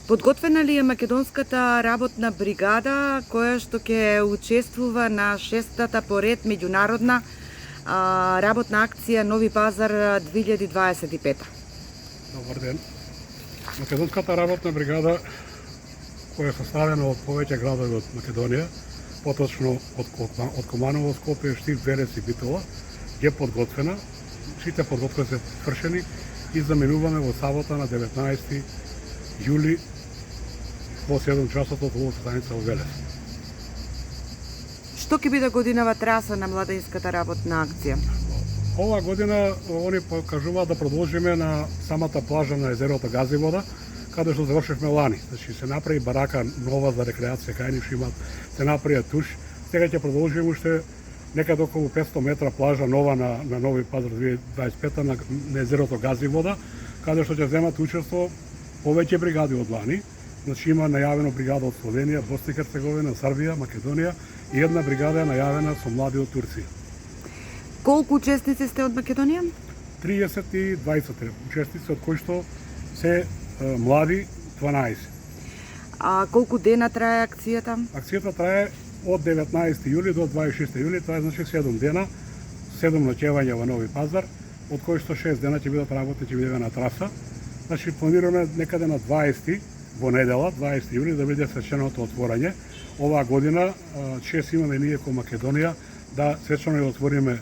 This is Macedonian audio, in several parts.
Подготвена ли е македонската работна бригада која што ќе учествува на 6-та поред меѓународна работна акција Нови Пазар 2025? Добар ден. Македонската работна бригада, која е составена од повеќе градови од Македонија, поточно од Команово, Скопје, Штип, Верес и Битола, е подготвена. Сите подготовки се свршени и заменуваме во сабота на 19 јули во 7 часот од ловска станица во Велес. Што ќе биде годинава траса на младинската работна акција? Ова година они покажуваат да продолжиме на самата плажа на езерото Газивода, каде што завршивме лани. Значи се направи барака нова за рекреација, кај нив имат, се направи туш. Сега ќе продолжиме уште некаде околу 500 метра плажа нова на Нови Пазар 2025 на езерото Газивода, каде што ќе земат учество повеќе бригади од лани. Значи има најавено бригада од Словенија, Босна и Херцеговина, Србија, Македонија и една бригада е најавена со млади од Турција. Колку учесници сте од Македонија? 30 учесници, од кои што се млади 12. А колку дена трае акцијата? Акцијата трае од 19 јули до 26 јули, тоа е значи 7 дена, 7 ноќевања во Нови Пазар, од кои што 6 дена ќе бидат работи, ќе биде на траса. Значи планираме некаде на 20 во недела, 20 јули, да биде свеченото отворање. Оваа година чест имаме ние ко Македонија да свечено ја отвориме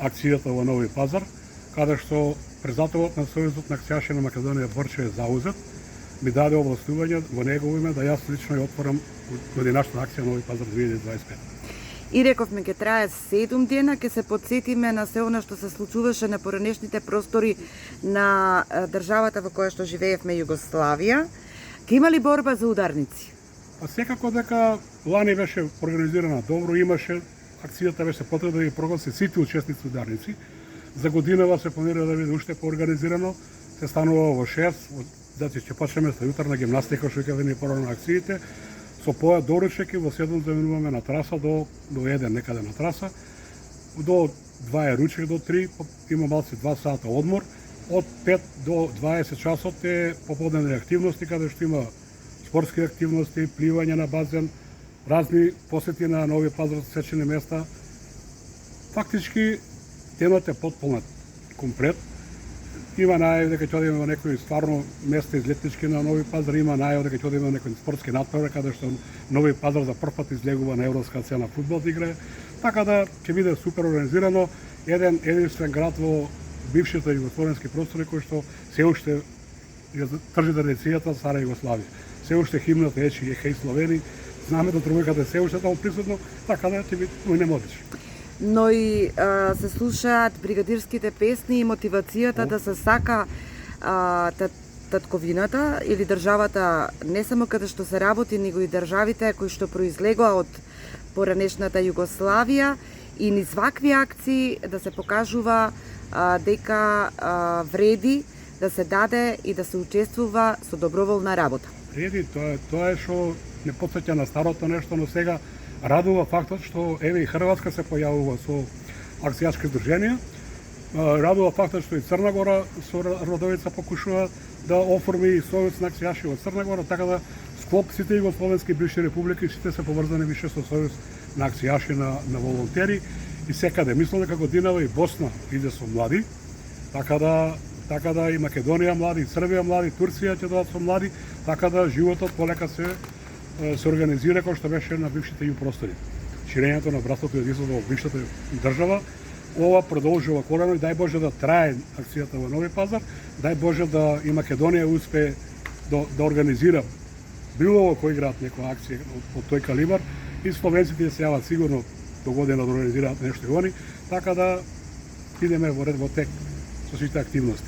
акцијата во Нови Пазар, каде што председателот на Сојузот на акцијаши на Македонија Борче Заузет ми даде овластување во негово име да јас лично ја отворам годинашна акција Нови Пазар 2025. И рековме ќе трае 7 дена, ќе се подсетиме на се она што се случуваше на поранешните простори на државата во која што живеевме Југославија. Ке има ли борба за ударници? А секако дека лани беше организирана добро, имаше акцијата беше потребна да ги прогласи сите учесници ударници. За годинава се планира да биде уште поорганизирано, се станува во 6, значи ќе почнеме со јутрна гимнастика што ќе вени порано на акциите. Со поја доручек и во 7 заминуваме на траса до 1 некаде на траса. До 2 е ручек, до 3 има малци 2 сата одмор. Од 5 до 20 часот е поподневни активности, каде што има спортски активности, пливање на базен, разни посети на Нови Пазар, сечени места. Фактички денот е потполнет комплет. Има најави дека ќе одиме во некои стварно места излетнички на Нови Пазар, има најави дека ќе одиме во некои спортски натпревар каде што Нови Пазар за прв пат излегува на европска сцена фудбал да играе. Така да ќе биде супер организирано, единствен град во бившите југословенски простори кој што се уште држи традицијата стара Југославија. Се уште химната ечи Хеј Словени, знаме да тројката се уште таму присутно, така да ќе биде одлично. Но и се слушаат бригадирските песни и мотивацијата да се сака татковината или државата не само каде што се работи, него и државите кои што произлегоа од поранешната Југославија и низ вакви акции да се покажува дека вреди да се даде и да се учествува со доброволна работа. Вреди, тоа е што не потсеќа на старото нешто, но сега радува фактот што еве и Хрватска се појавува со акцијачки здруженија. Радува фактот што и Црна Гора со Родовица покушува да оформи Сојуз на акцијаши во Црна Гора, така да склоп сите југословенски бивши републики сите се поврзани више со Сојуз на акцијаши на волонтери и секаде. Мислам дека годинава и Босна иде со млади, така да и Македонија млади, и Србија млади, Турција ќе дадат со млади, така да животот полека се организира како што беше на бившите ју простори. Ширењето на братството и единството во бившата држава, ова продолжува корено и дај Боже да трае акцијата во Нови Пазар, дај Боже да и Македонија успее да организира било во кој град некоја акција од тој калибар и словенците се јават сигурно до година да организираат нешто и они, така да идеме во ред во тек со сите активности.